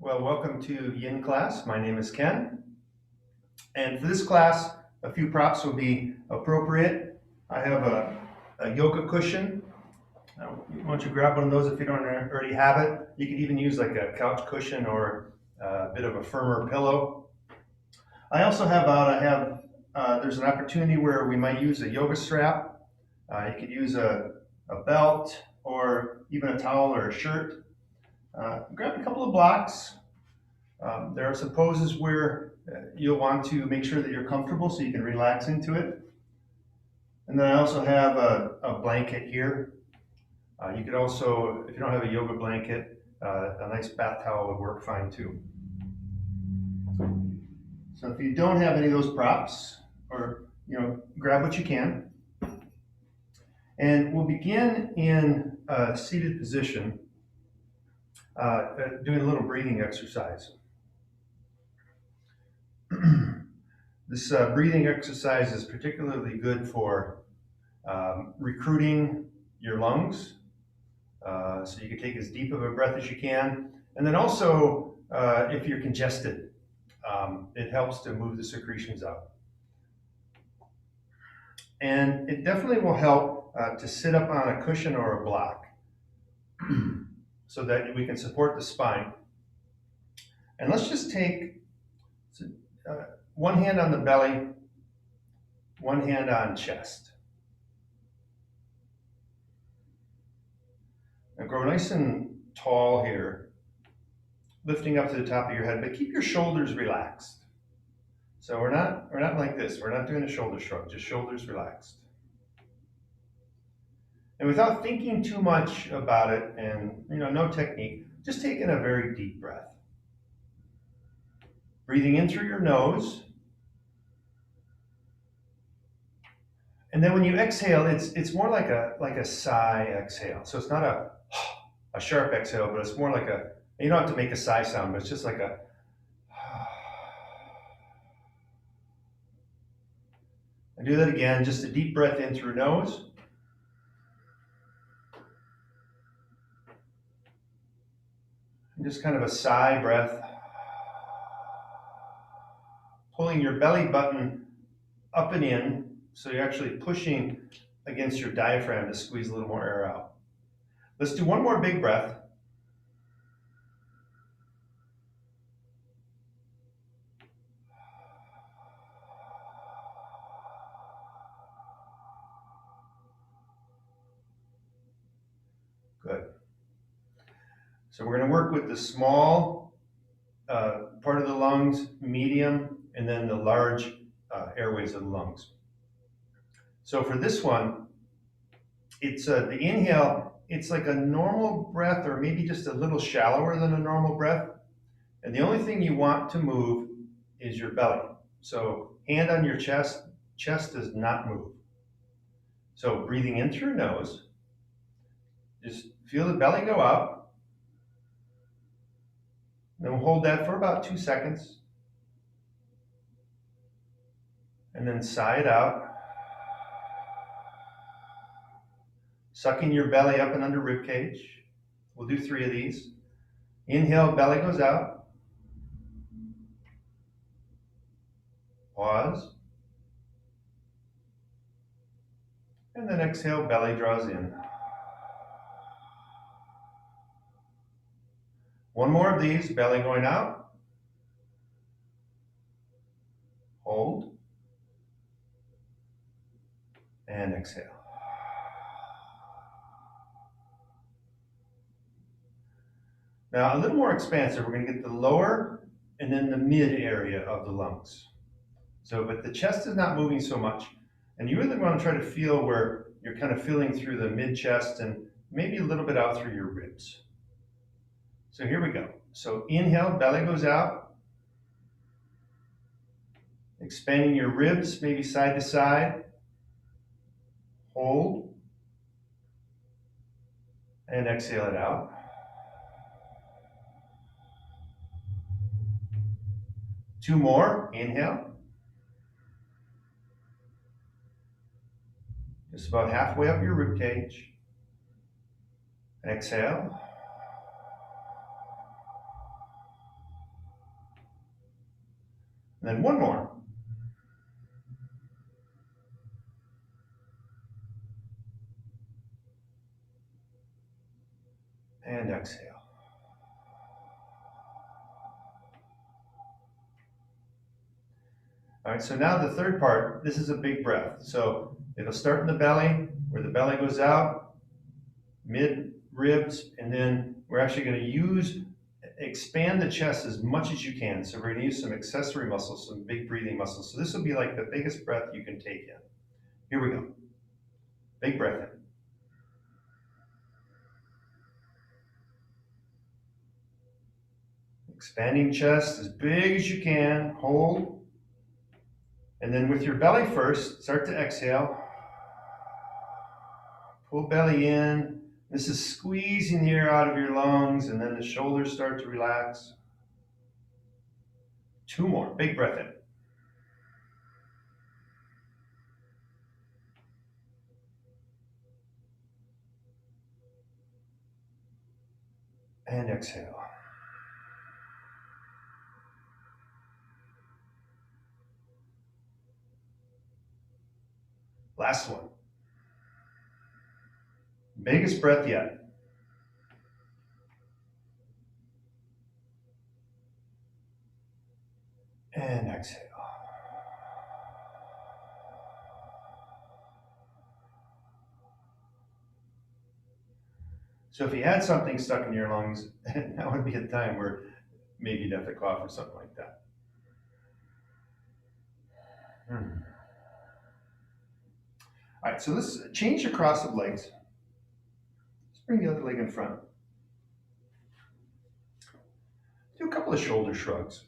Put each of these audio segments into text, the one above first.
Well, welcome to Yin class. My name is Ken. And for this class, a few props will be appropriate. I have a yoga cushion. Why don't you grab one of those if you don't already have it. You could even use like a couch cushion or a bit of a firmer pillow. I also there's an opportunity where we might use a yoga strap. You could use a belt or even a towel or a shirt. Grab a couple of blocks. There are some poses where you'll want to make sure that you're comfortable so you can relax into it. And then I also have a blanket here. You could also, if you don't have a yoga blanket, a nice bath towel would work fine too. So if you don't have any of those props, or grab what you can. And we'll begin in a seated position, doing a little breathing exercise. This breathing exercise is particularly good for recruiting your lungs. So you can take as deep of a breath as you can. And then also, if you're congested, it helps to move the secretions out. And it definitely will help to sit up on a cushion or a block so that we can support the spine. And let's just take one hand on the belly, one hand on chest. Now grow nice and tall here, lifting up to the top of your head, but keep your shoulders relaxed. So we're not like this. We're not doing a shoulder shrug, just shoulders relaxed. And without thinking too much about it and no technique, just taking a very deep breath. Breathing in through your nose. And then when you exhale, it's more like a sigh exhale. So it's not a sharp exhale, but it's more like you don't have to make a sigh sound, but it's just like a and do that again, just a deep breath in through nose. And just kind of a sigh breath. Pulling your belly button up and in, so you're actually pushing against your diaphragm to squeeze a little more air out. Let's do one more big breath. Good. So we're going to work with the small part of the lungs, medium, and then the large airways of the lungs. So for this one, it's the inhale, it's like a normal breath or maybe just a little shallower than a normal breath. And the only thing you want to move is your belly. So hand on your chest does not move. So breathing in through your nose, just feel the belly go up. Then we'll hold that for about 2 seconds. And then sigh it out. Sucking your belly up and under rib cage. We'll do 3 of these. Inhale, belly goes out. Pause. And then exhale, belly draws in. One more of these, belly going out. Hold. And exhale. Now a little more expansive. We're going to get the lower and then the mid area of the lungs. So, but the chest is not moving so much. And you really want to try to feel where you're kind of feeling through the mid chest and maybe a little bit out through your ribs. So here we go. So inhale, belly goes out. Expanding your ribs, maybe side to side. Hold. And exhale it out. Two more. Inhale. Just about halfway up your rib cage. And exhale. And then one more. And exhale. All right, so now the third part, this is a big breath. So it'll start in the belly, where the belly goes out, mid ribs, and then we're actually going to expand the chest as much as you can. So we're going to use some accessory muscles, some big breathing muscles. So this will be like the biggest breath you can take in. Here we go. Big breath in. Expanding chest as big as you can. Hold. And then with your belly first, start to exhale. Pull belly in. This is squeezing the air out of your lungs, and then the shoulders start to relax. Two more. Big breath in. And exhale. Last one. Biggest breath yet. And exhale. So if you had something stuck in your lungs, that would be a time where maybe you'd have to cough or something like that. All right, so let's change the cross of legs. Let's bring the other leg in front. Do a couple of shoulder shrugs.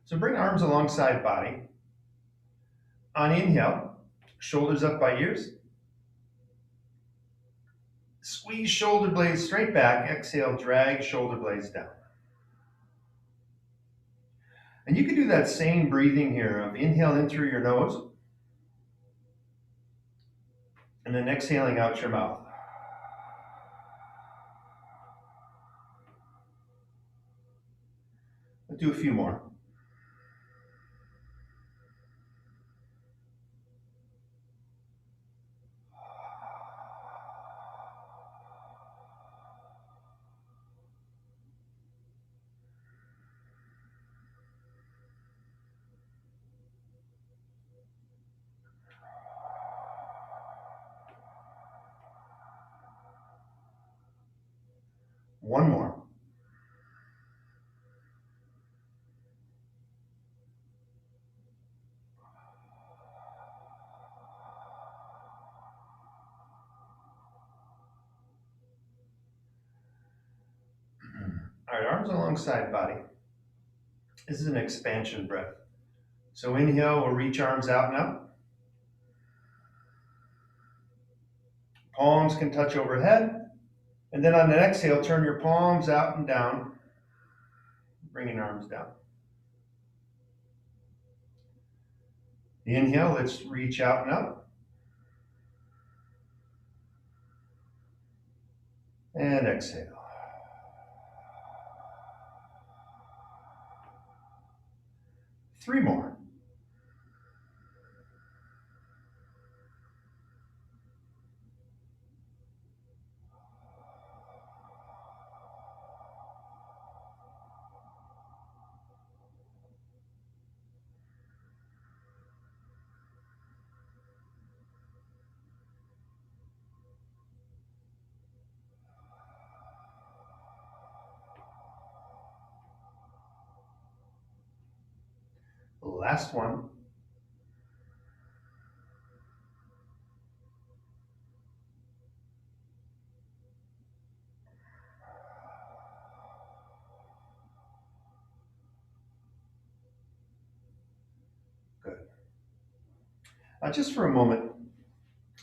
So bring arms alongside body. On inhale, shoulders up by ears. Squeeze shoulder blades straight back. Exhale, drag shoulder blades down. And you can do that same breathing here of inhale in through your nose and then exhaling out your mouth. Let's do a few more. One more. All right, arms alongside body. This is an expansion breath. So inhale, we'll reach arms out and up. Palms can touch overhead. And then on an exhale, turn your palms out and down, bringing arms down. The inhale, let's reach out and up. And exhale. Three more. Last one. Good. Just for a moment,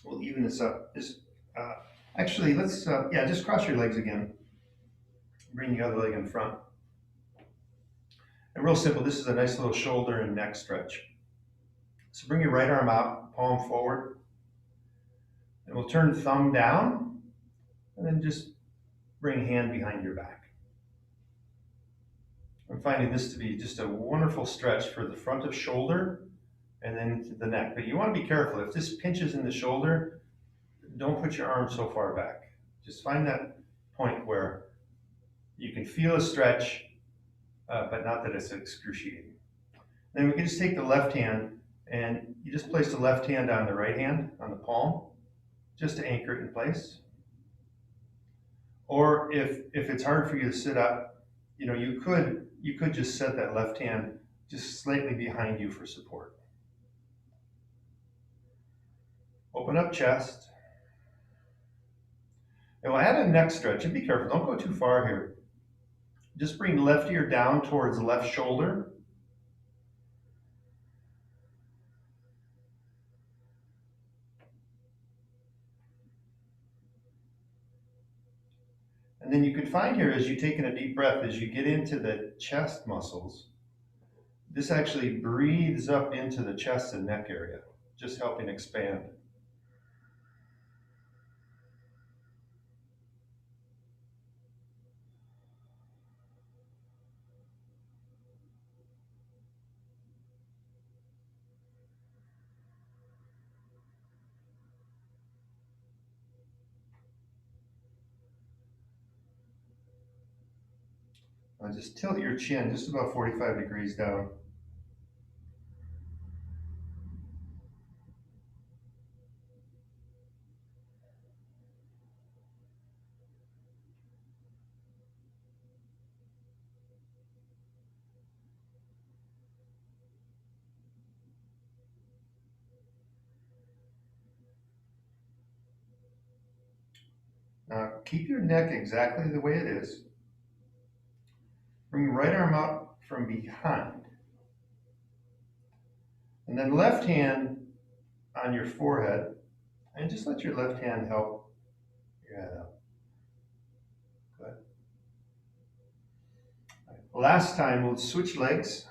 we'll even this up. Actually, let's, just cross your legs again. Bring the other leg in front. And real simple, this is a nice little shoulder and neck stretch. So bring your right arm out, palm forward. And we'll turn thumb down, and then just bring hand behind your back. I'm finding this to be just a wonderful stretch for the front of shoulder and then into the neck. But you want to be careful. If this pinches in the shoulder, don't put your arm so far back. Just find that point where you can feel a stretch, but not that it's excruciating. Then we can just take the left hand and you just place the left hand on the right hand, on the palm, just to anchor it in place. Or if it's hard for you to sit up, you could just set that left hand just slightly behind you for support. Open up chest. And we'll add a neck stretch, and be careful, don't go too far here. Just bring left ear down towards the left shoulder. And then you can find here, as you're taking a deep breath, as you get into the chest muscles, this actually breathes up into the chest and neck area, just helping expand. Now just tilt your chin just about 45 degrees down. Now keep your neck exactly the way it is. Bring your right arm out from behind. And then left hand on your forehead, and just let your left hand help your head up. Good. Right. Last time, we'll switch legs.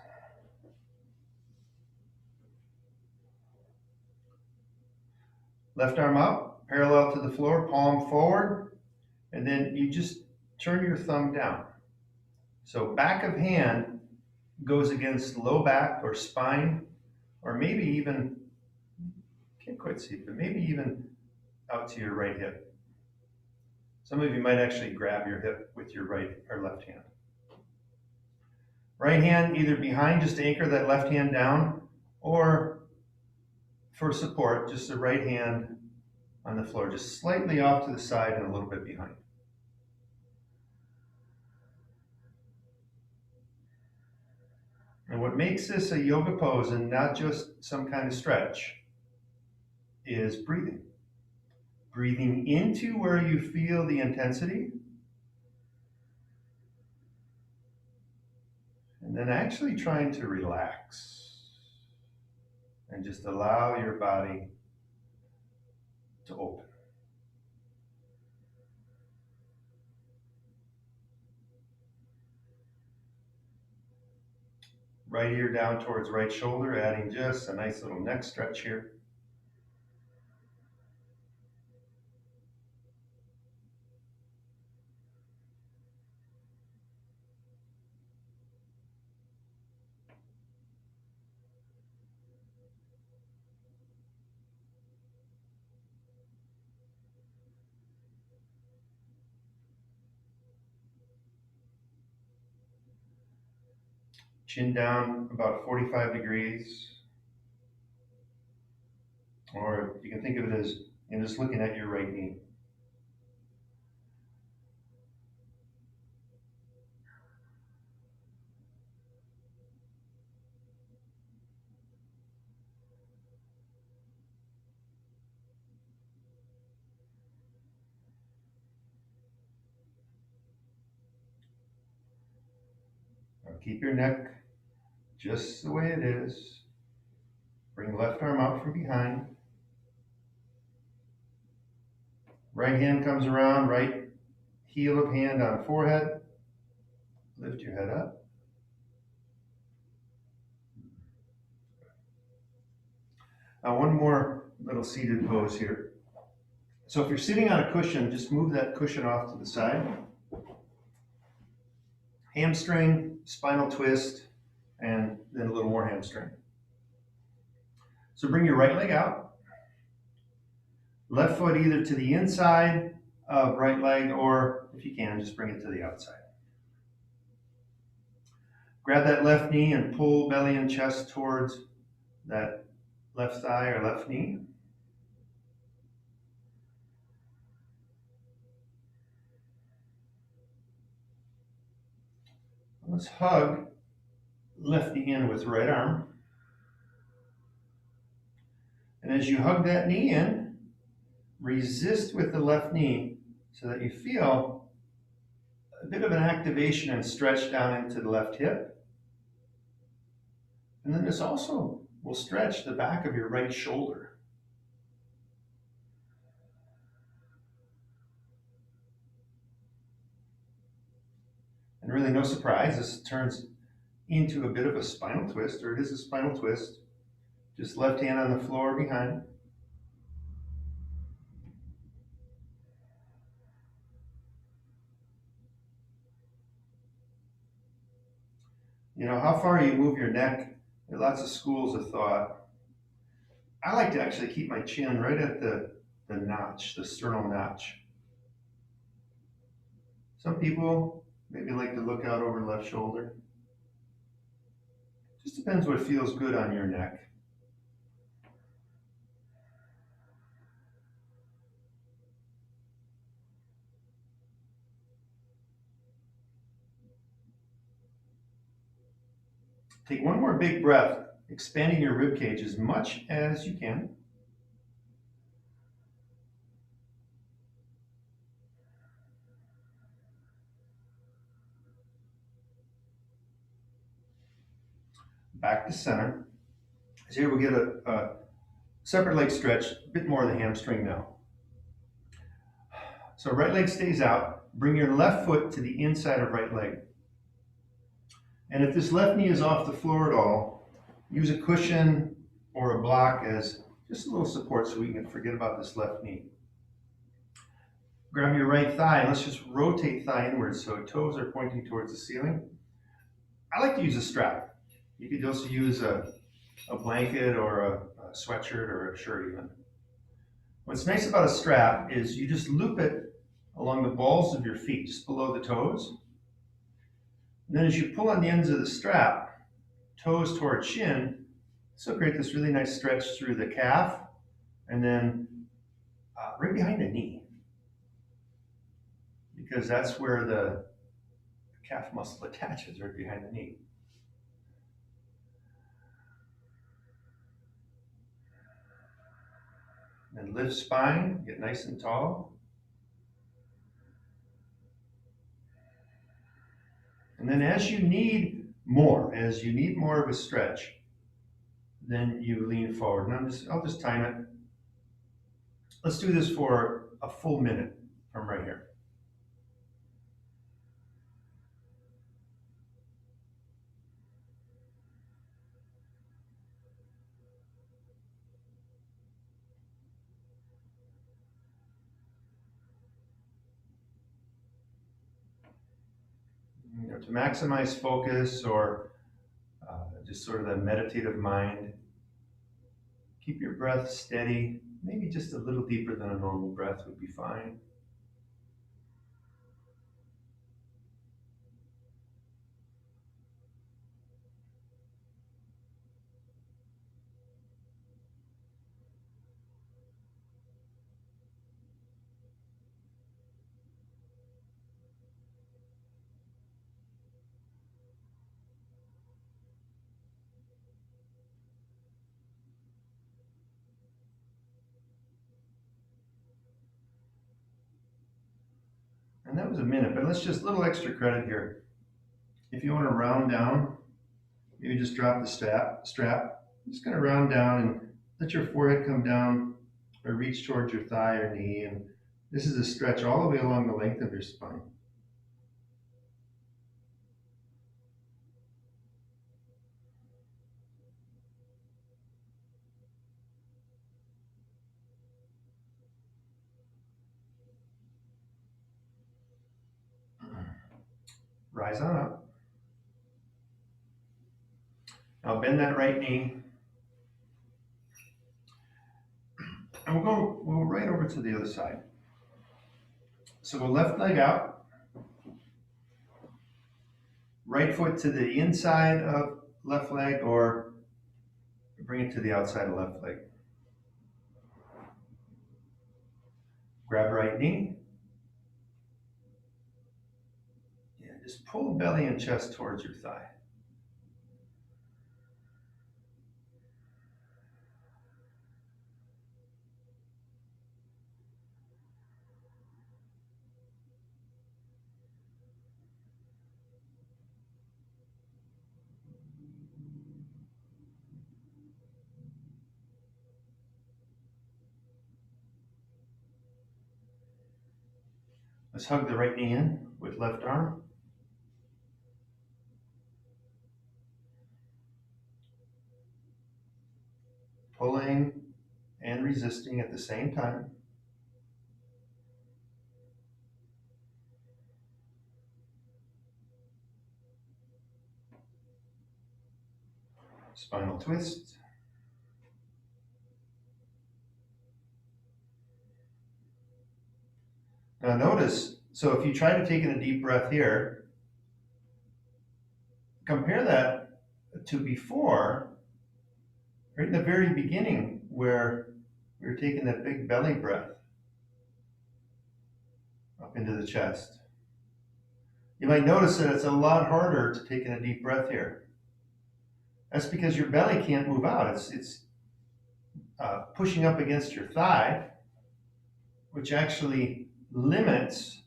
Left arm out, parallel to the floor, palm forward, and then you just turn your thumb down. So back of hand goes against low back or spine, or maybe even, can't quite see, but maybe even out to your right hip. Some of you might actually grab your hip with your right or left hand. Right hand either behind, just to anchor that left hand down, or for support, just the right hand on the floor, just slightly off to the side and a little bit behind. And what makes this a yoga pose and not just some kind of stretch is breathing. Breathing into where you feel the intensity, and then actually trying to relax and just allow your body to open. Right ear down towards right shoulder, adding just a nice little neck stretch here. Chin down about 45 degrees. Or you can think of it as just looking at your right knee. Now keep your neck just the way it is. Bring left arm out from behind. Right hand comes around, right heel of hand on forehead. Lift your head up. Now one more little seated pose here. So if you're sitting on a cushion, just move that cushion off to the side. hamstring, spinal twist, and then a little more hamstring. So bring your right leg out, left foot either to the inside of right leg, or if you can, just bring it to the outside. Grab that left knee and pull belly and chest towards that left thigh or left knee. Let's hug left knee in with right arm. And as you hug that knee in, resist with the left knee so that you feel a bit of an activation and stretch down into the left hip. And then this also will stretch the back of your right shoulder. And really no surprise, this turns into a bit of a spinal twist, or it is a spinal twist. Just left hand on the floor behind. You know, how far you move your neck, there are lots of schools of thought. I like to actually keep my chin right at the notch, the sternal notch. Some people maybe like to look out over the left shoulder. Just depends what feels good on your neck. Take one more big breath, expanding your rib cage as much as you can. Back to center. So here we'll get a separate leg stretch, a bit more of the hamstring now. So right leg stays out. Bring your left foot to the inside of right leg. And if this left knee is off the floor at all, use a cushion or a block as just a little support so we can forget about this left knee. Grab your right thigh and let's just rotate thigh inwards so toes are pointing towards the ceiling. I like to use a strap. You could also use a blanket or a sweatshirt or a shirt even. What's nice about a strap is you just loop it along the balls of your feet, just below the toes. And then as you pull on the ends of the strap, toes toward shin, this will create this really nice stretch through the calf and then right behind the knee, because that's where the calf muscle attaches, right behind the knee. And lift spine, get nice and tall. And then as you need more of a stretch, then you lean forward. And I'll just time it. Let's do this for a full minute from right here. You know, to maximize focus or just sort of that meditative mind, keep your breath steady. Maybe just a little deeper than a normal breath would be fine. And that was a minute, but let's just a little extra credit here. If you want to round down, maybe just drop the strap. I'm just going to round down and let your forehead come down or reach towards your thigh or knee. And this is a stretch all the way along the length of your spine. Rise on up. Now bend that right knee, and we'll go right over to the other side. So go left leg out, right foot to the inside of left leg, or bring it to the outside of left leg. Grab right knee. Yeah, just pull belly and chest towards your thigh. Let's hug the right knee in with left arm. Pulling and resisting at the same time. Spinal twist. Now notice, so if you try to take in a deep breath here, compare that to before, right in the very beginning where we were taking that big belly breath up into the chest. You might notice that it's a lot harder to take in a deep breath here. That's because your belly can't move out. It's pushing up against your thigh, which actually limits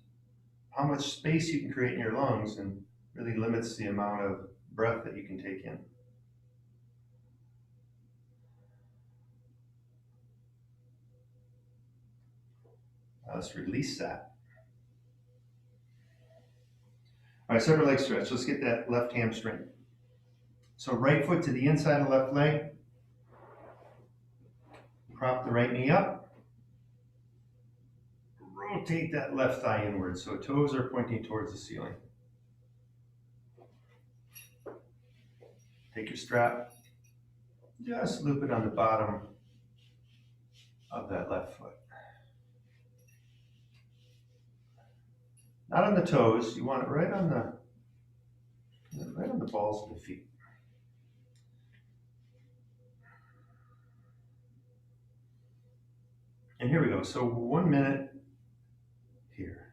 how much space you can create in your lungs and really limits the amount of breath that you can take in. Now let's release that. All right, separate leg stretch. Let's get that left hamstring. So right foot to the inside of left leg. Prop the right knee up. Rotate that left thigh inward so toes are pointing towards the ceiling. Take your strap. Just loop it on the bottom of that left foot. Not on the toes. You want it right on the balls of the feet. And here we go. So 1 minute here.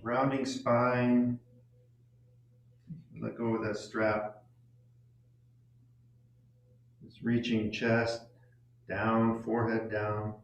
Rounding spine. Let go of that strap. Just reaching chest down, forehead down.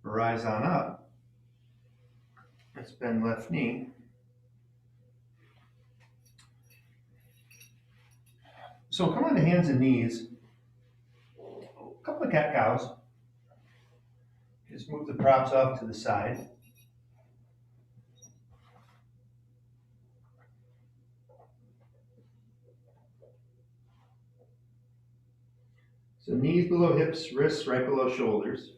Rise on up. Let's bend left knee. So come on to hands and knees. A couple of cat cows. Just move the props off to the side. So knees below hips, wrists right below shoulders.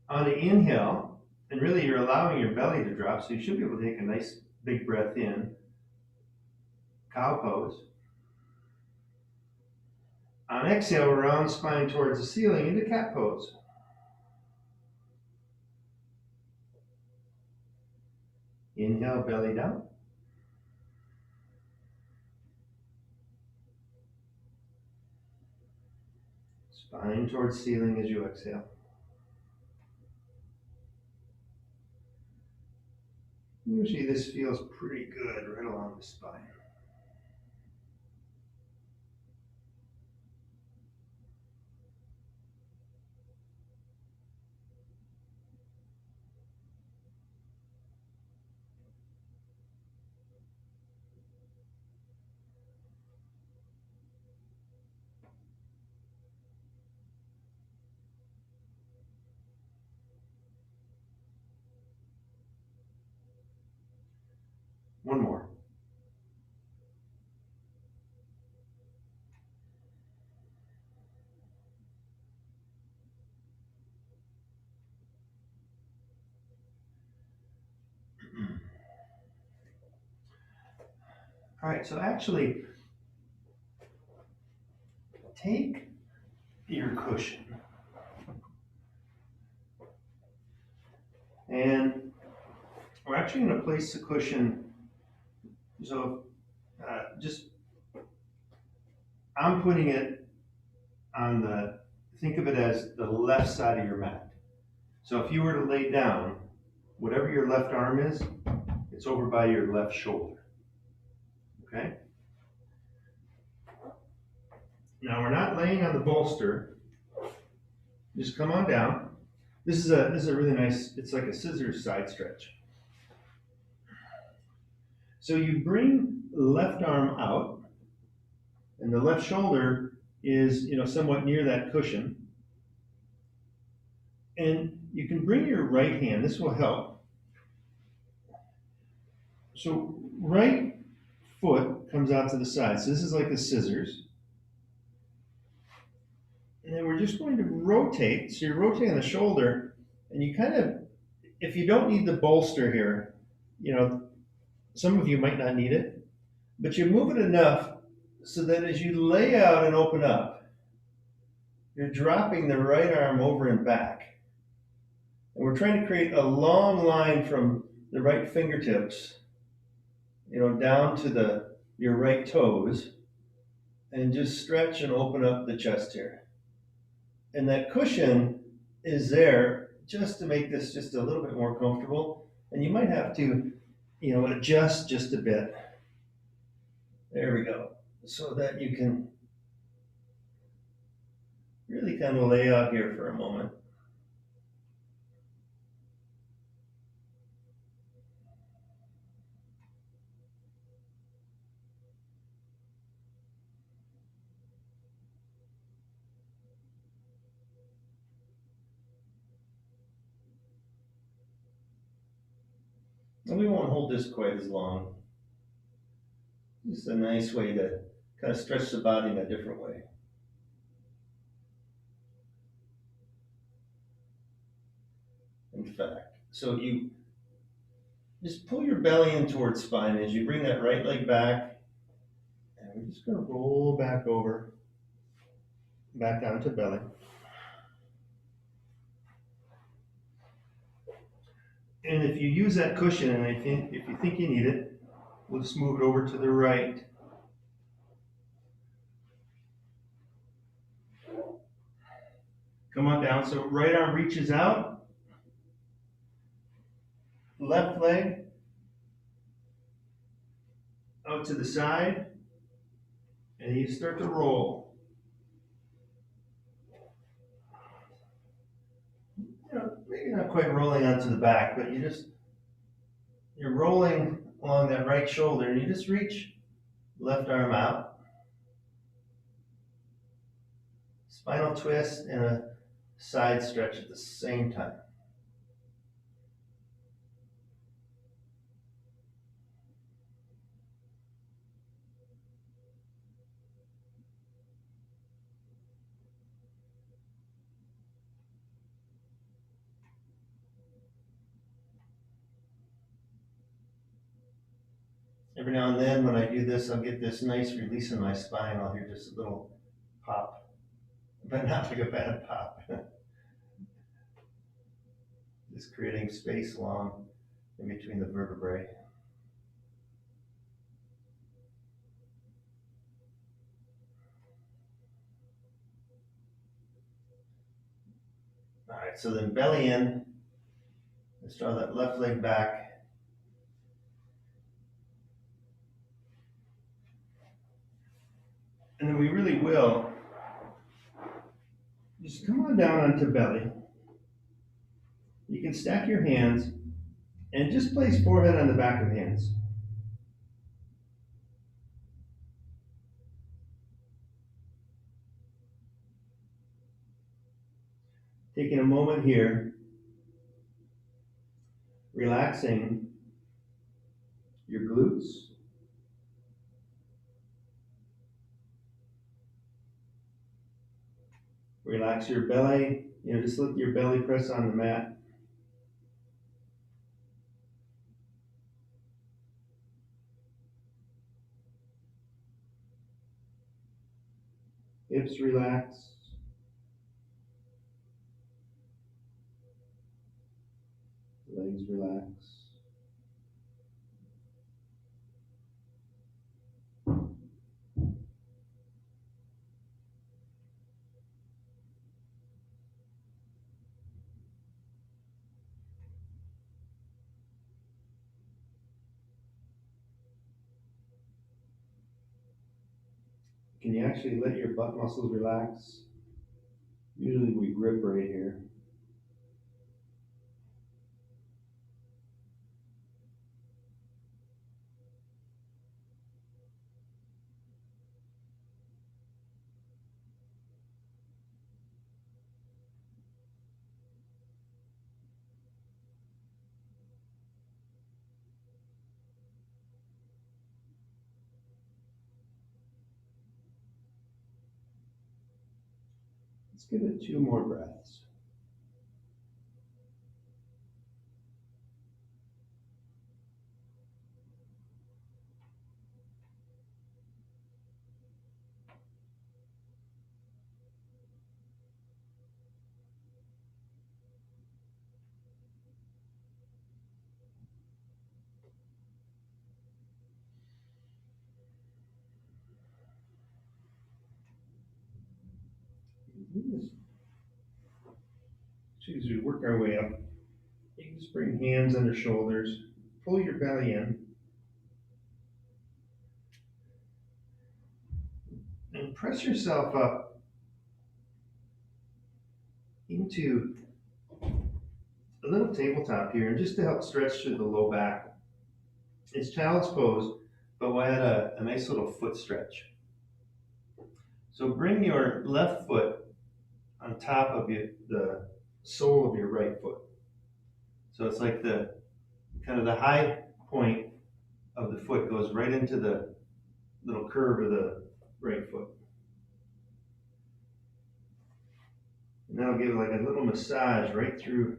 On the inhale, and really you're allowing your belly to drop, so you should be able to take a nice big breath in. Cow pose. On exhale, round spine towards the ceiling into cat pose. Inhale, belly down. Spine towards ceiling as you exhale. Usually this feels pretty good right along the spine. One more. All right, so actually, take your cushion and we're actually going to place the cushion. So just, I'm putting it on the, think of it as the left side of your mat. So if you were to lay down, whatever your left arm is, it's over by your left shoulder. Okay? Now we're not laying on the bolster. Just come on down. This is a really nice, it's like a scissors side stretch. So you bring the left arm out, and the left shoulder is, somewhat near that cushion. And you can bring your right hand, this will help. So right foot comes out to the side. So this is like the scissors. And then we're just going to rotate. So you're rotating the shoulder, and you kind of, if you don't need the bolster here, some of you might not need it, but you move it enough so that as you lay out and open up, you're dropping the right arm over and back. And we're trying to create a long line from the right fingertips, down to your right toes, and just stretch and open up the chest here. And that cushion is there just to make this just a little bit more comfortable. And you might have to, adjust just a bit. There we go. So that you can really kind of lay out here for a moment. And we won't hold this quite as long. Just a nice way to kind of stretch the body in a different way. In fact, so you just pull your belly in towards spine as you bring that right leg back, and we're just going to roll back over, back down to belly. And if you use that cushion, and if you think you need it, we'll just move it over to the right. Come on down. So right arm reaches out, left leg out to the side, and you start to roll. Maybe not quite rolling onto the back, but you're rolling along that right shoulder, and you just reach left arm out. Spinal twist and a side stretch at the same time. Every now and then when I do this, I'll get this nice release in my spine. I'll hear just a little pop, but not like a bad pop. Just creating space along in between the vertebrae. All right, so then belly in. Let's draw that left leg back. And then we really will just come on down onto belly. You can stack your hands and just place forehead on the back of hands. Taking a moment here, relaxing your glutes, relax your belly, just let your belly press on the mat. Hips relax. Legs relax. Can you actually let your butt muscles relax? Usually we grip right here. Let's give it 2 more breaths. As we work our way up, you can just bring hands under shoulders, pull your belly in, and press yourself up into a little tabletop here, and just to help stretch through the low back. It's child's pose, but we'll add a nice little foot stretch. So bring your left foot on top of the sole of your right foot. So it's like the kind of the high point of the foot goes right into the little curve of the right foot. And that'll give like a little massage right through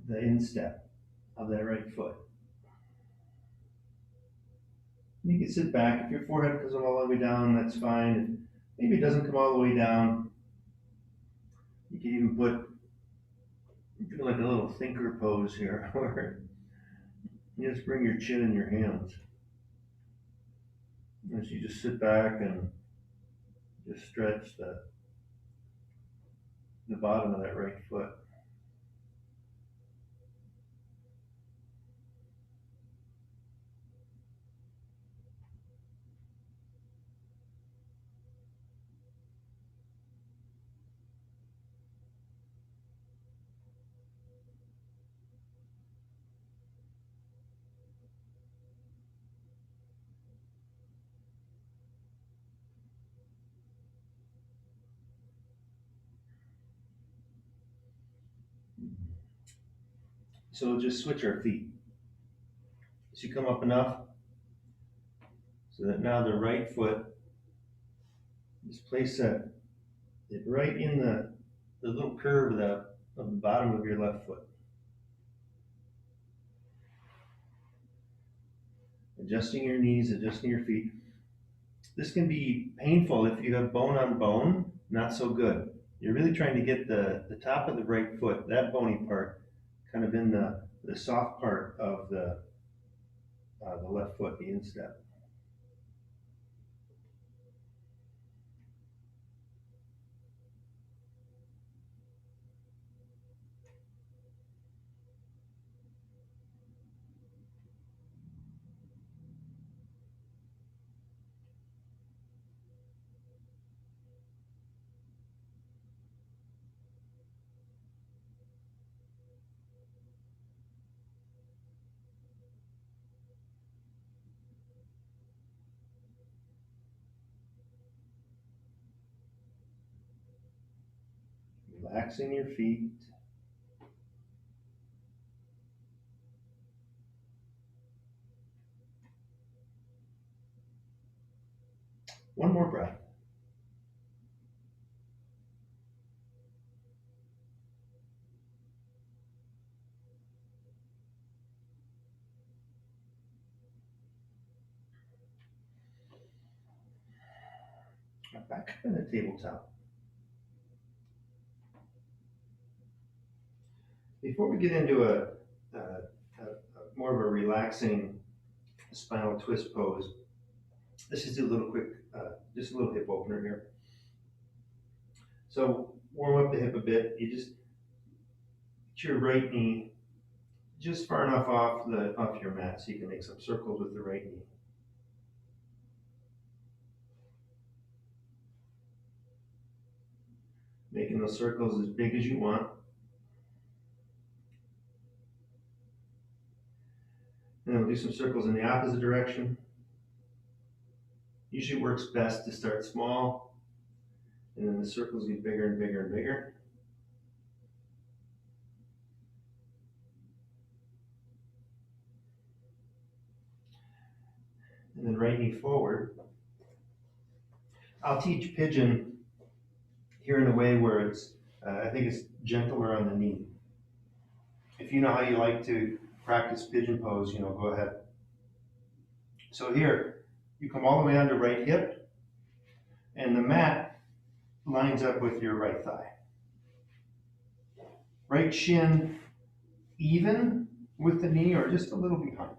the instep of that right foot. You can sit back. If your forehead goes all the way down, that's fine. If maybe it doesn't come all the way down, you can even do like a little thinker pose here, where you just bring your chin in your hands. As you just sit back and just stretch the bottom of that right foot. So we'll just switch our feet. So you come up enough so that now the right foot, just place it right in the little curve of the bottom of your left foot. adjusting your knees, adjusting your feet. This can be painful if you have bone on bone, not so good. You're really trying to get the top of the right foot, that bony part, kind of in the soft part of the left foot, the instep. Relaxing your feet. One more breath. Back up in the tabletop. Before we get into more of a relaxing spinal twist pose, let's just do a little quick, just a little hip opener here. So warm up the hip a bit. You just get your right knee just far enough off your mat so you can make some circles with the right knee. Making those circles as big as you want. And then we'll do some circles in the opposite direction. Usually works best to start small, and then the circles get bigger and bigger and bigger. And then right knee forward. I'll teach pigeon here in a way where it's, I think it's gentler on the knee. If you know how you like to practice pigeon pose, go ahead. So here, you come all the way onto right hip, and the mat lines up with your right thigh. Right shin even with the knee or just a little behind.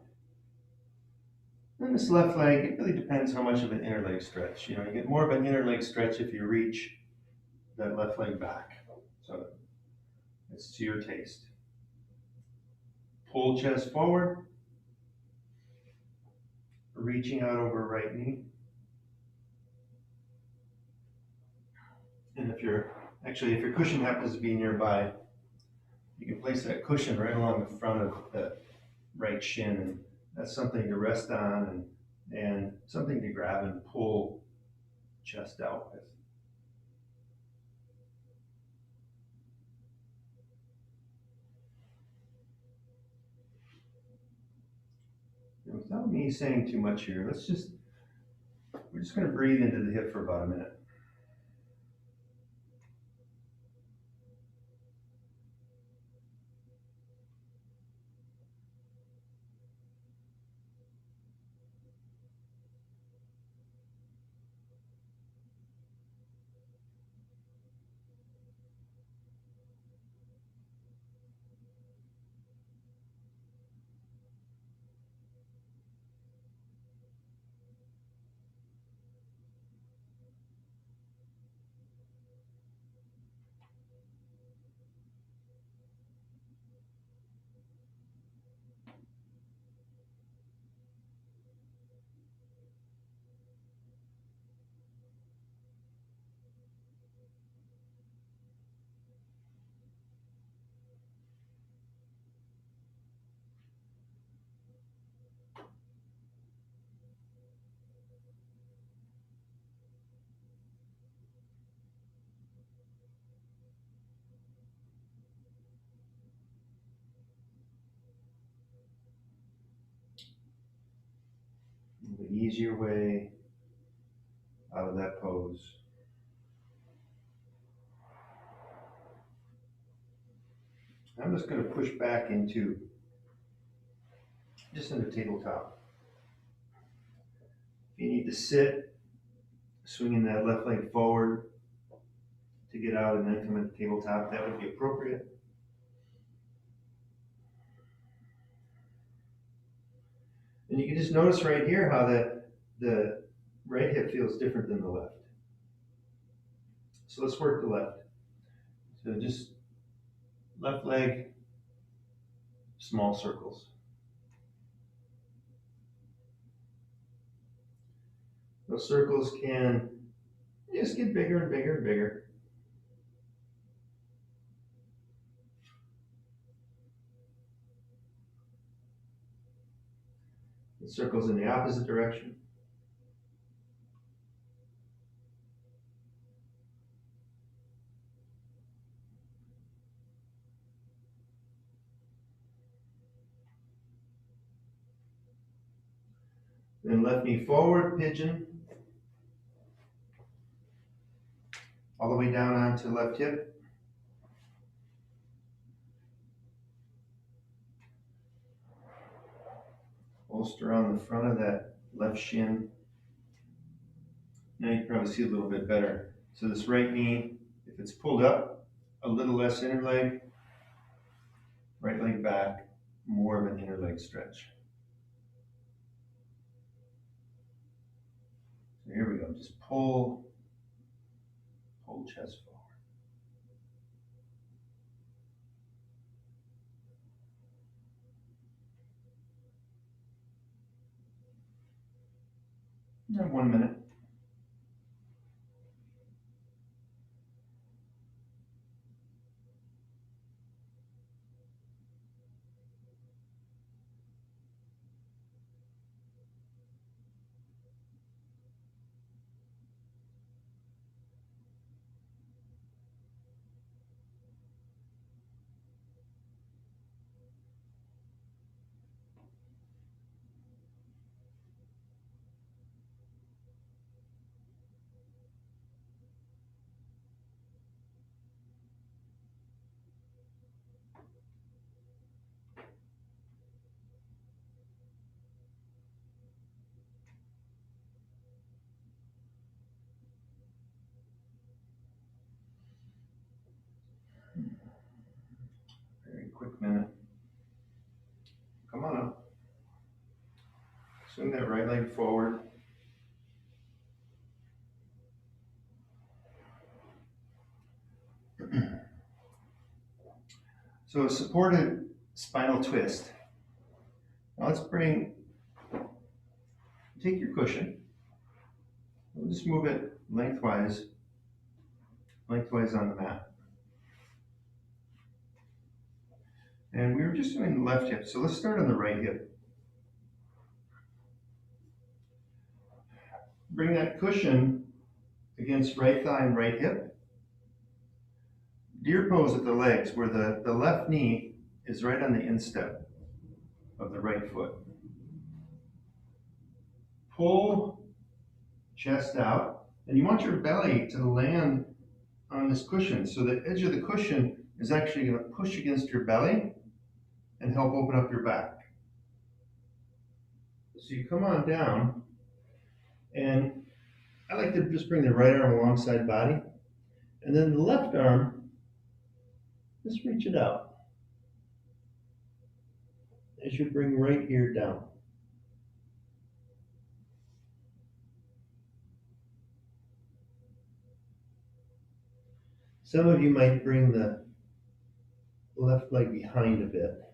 And this left leg, it really depends how much of an inner leg stretch. You get more of an inner leg stretch if you reach that left leg back. So it's to your taste. Pull chest forward, reaching out over right knee. And if your cushion happens to be nearby, you can place that cushion right along the front of the right shin, and that's something to rest on and something to grab and pull chest out with. And without me saying too much here, we're just going to breathe into the hip for about a minute. The easier way out of that pose. I'm just going to push back into tabletop. If you need to sit, swinging that left leg forward to get out and then come at the tabletop, that would be appropriate. And you can just notice right here how the right hip feels different than the left. So let's work the left. So just left leg, small circles. Those circles can just get bigger and bigger and bigger. The circles in the opposite direction. Then left knee forward, pigeon. All the way down onto left hip. Bolster on the front of that left shin. Now you can probably see a little bit better. So this right knee, if it's pulled up, a little less inner leg, right leg back, more of an inner leg stretch. So here we go, just pull chest forward. You have 1 minute. Very quick minute. Come on up. Swing that right leg forward. So a supported spinal twist. Now let's take your cushion. We'll just move it lengthwise on the mat. And we were just doing the left hip, so let's start on the right hip. Bring that cushion against right thigh and right hip. Deer pose at the legs, where the left knee is right on the instep of the right foot. Pull chest out, and you want your belly to land on this cushion. So the edge of the cushion is actually going to push against your belly and help open up your back. So you come on down, and I like to just bring the right arm alongside body, and then the left arm, just reach it out. As you bring right ear down. Some of you might bring the left leg behind a bit.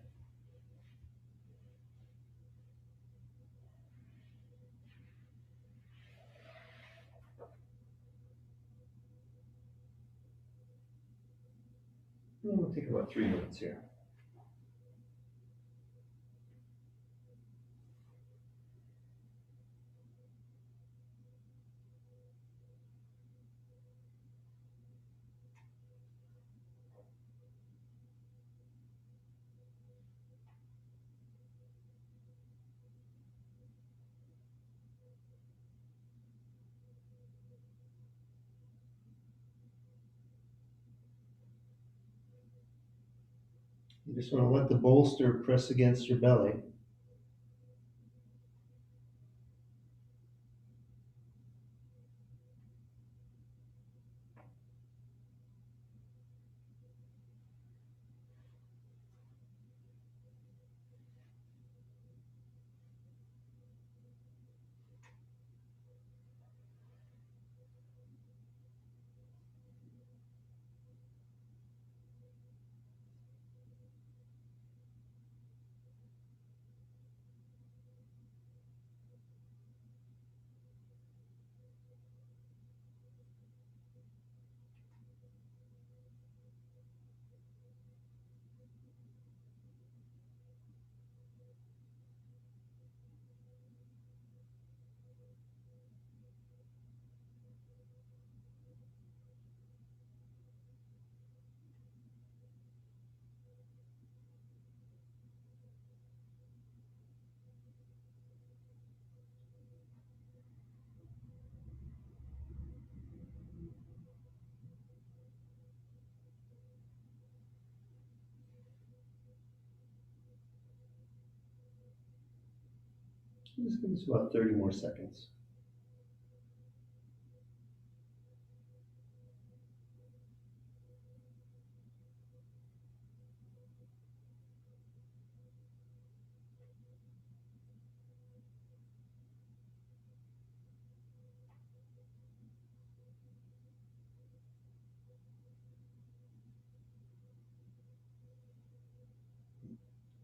We'll take about 3 minutes here. You just want to let the bolster press against your belly. Just give us about 30 more seconds.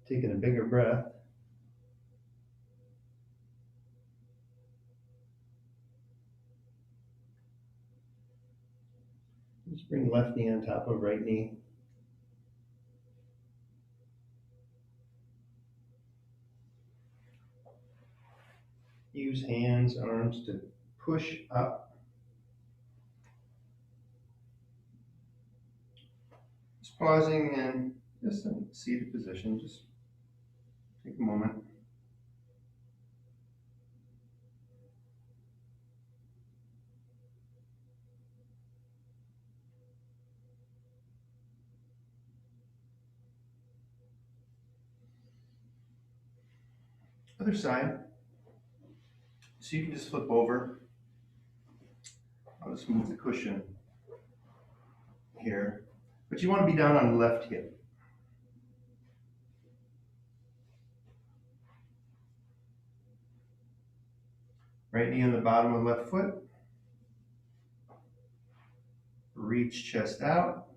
Taking a bigger breath. Just bring left knee on top of right knee. Use hands, arms to push up. Just pausing and just in seated position. Just take a moment. Other side. So you can just flip over. I'll just move the cushion here. But you want to be down on the left hip. Right knee on the bottom of the left foot. Reach chest out.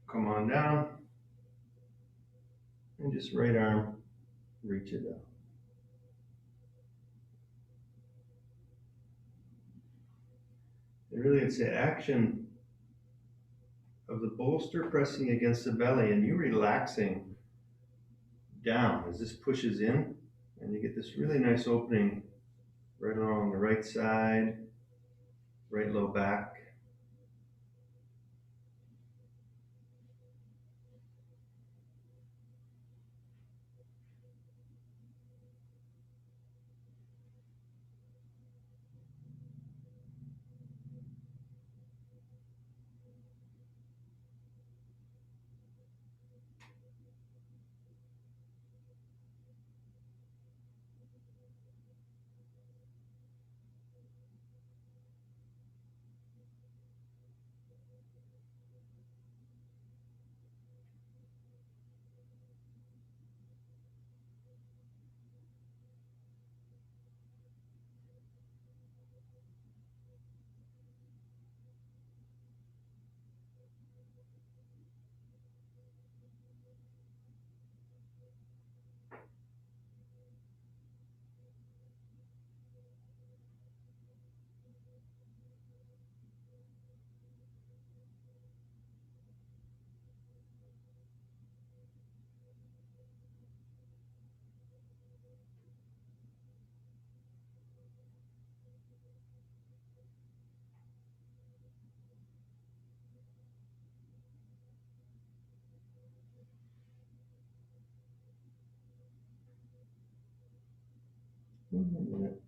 Come on down. And just right arm, reach it out. And really it's the action of the bolster pressing against the belly and you relaxing down as this pushes in, and you get this really nice opening right along the right side, right low back. One more minute.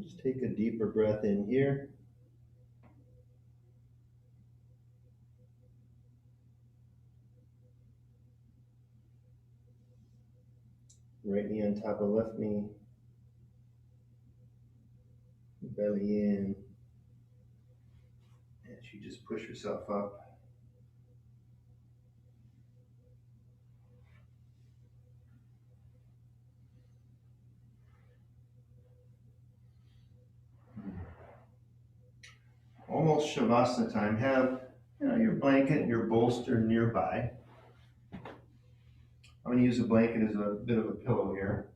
Just take a deeper breath in here. Right knee on top of left knee. Belly in. As you just push yourself up. Almost Shavasana time. Have your blanket and your bolster nearby. I'm going to use a blanket as a bit of a pillow here.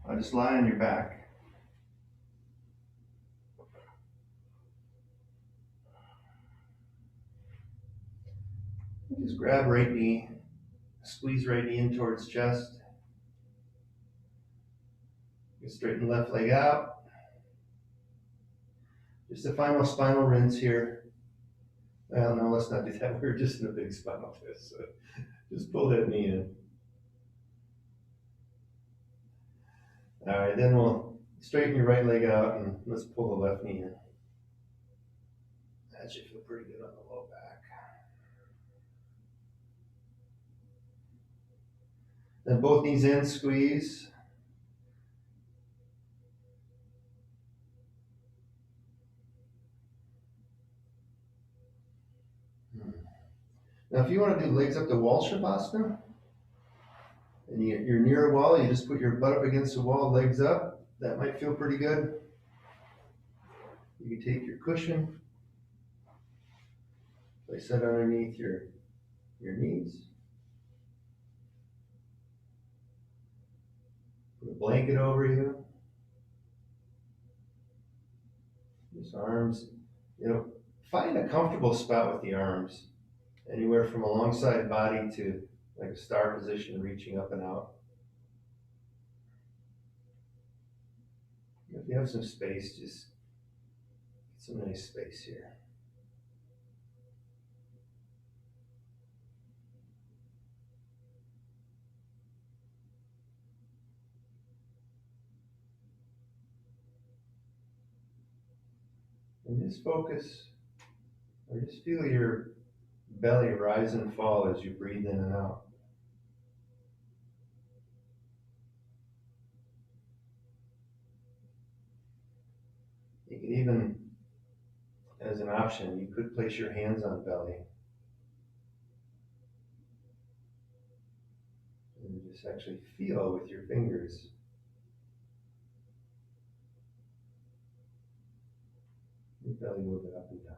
I'll just lie on your back. Just grab right knee, squeeze right knee in towards chest. Straighten left leg out. Just a final spinal rinse here. Well, no, let's not do that. We're just in a big spinal twist. So just pull that knee in. All right, then we'll straighten your right leg out and let's pull the left knee in. That should feel pretty good on the low back. Then both knees in, squeeze. Now, if you want to do legs up to wall shavasana, and you're near a wall, you just put your butt up against the wall, legs up. That might feel pretty good. You can take your cushion, place that underneath your knees. Put a blanket over you. Just arms, find a comfortable spot with the arms. Anywhere from alongside body to like a star position, reaching up and out. If you have some space, just get some nice space here. And just focus, or just feel your belly rise and fall as you breathe in and out. You can even, as an option, you could place your hands on belly. And just actually feel with your fingers. Your belly move it up and down.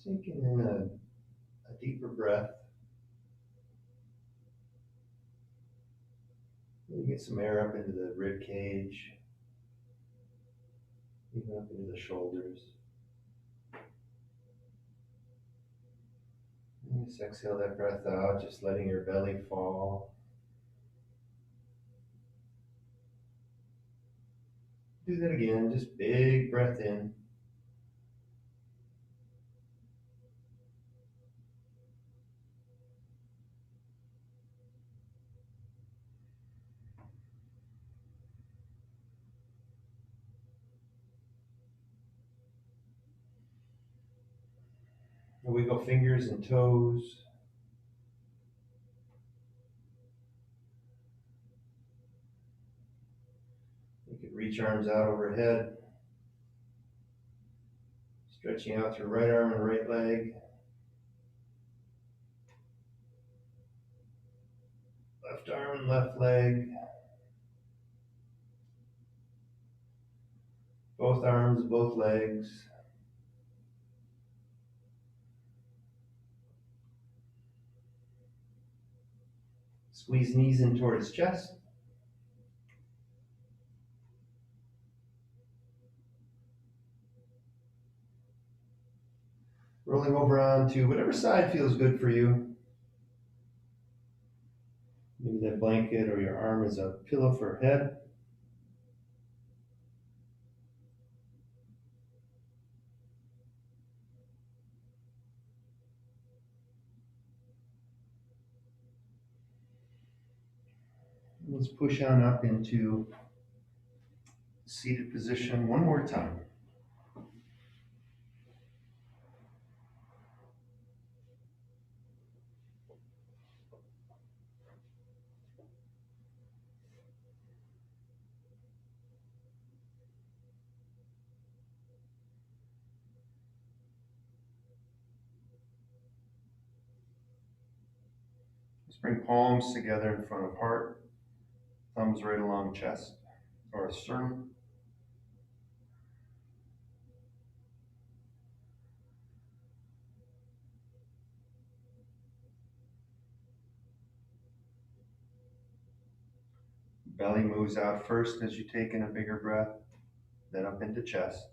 Just taking in a deeper breath. You get some air up into the rib cage, even up into the shoulders. And just exhale that breath out, just letting your belly fall. Do that again, just big breath in. And wiggle fingers and toes. You could reach arms out overhead, stretching out your right arm and right leg. Left arm and left leg. Both arms, both legs. Squeeze knees in towards chest. Rolling over onto whatever side feels good for you. Maybe that blanket or your arm is a pillow for head. Let's push on up into seated position one more time. Just bring palms together in front of heart, thumbs right along chest or sternum. Belly moves out first as you take in a bigger breath, then up into chest.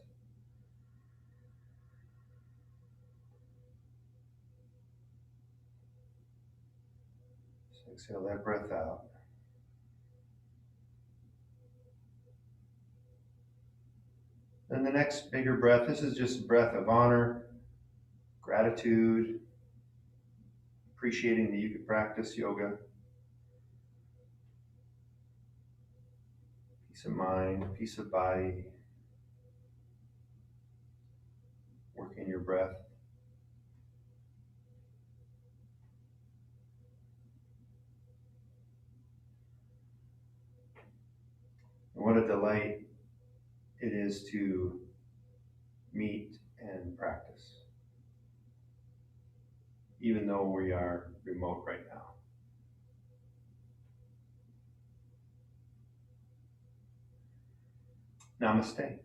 Just exhale that breath out. Then the next bigger breath, this is just a breath of honor, gratitude, appreciating that you could practice yoga. Peace of mind, peace of body, working your breath. And what a delight it is to meet and practice, even though we are remote right now. Namaste.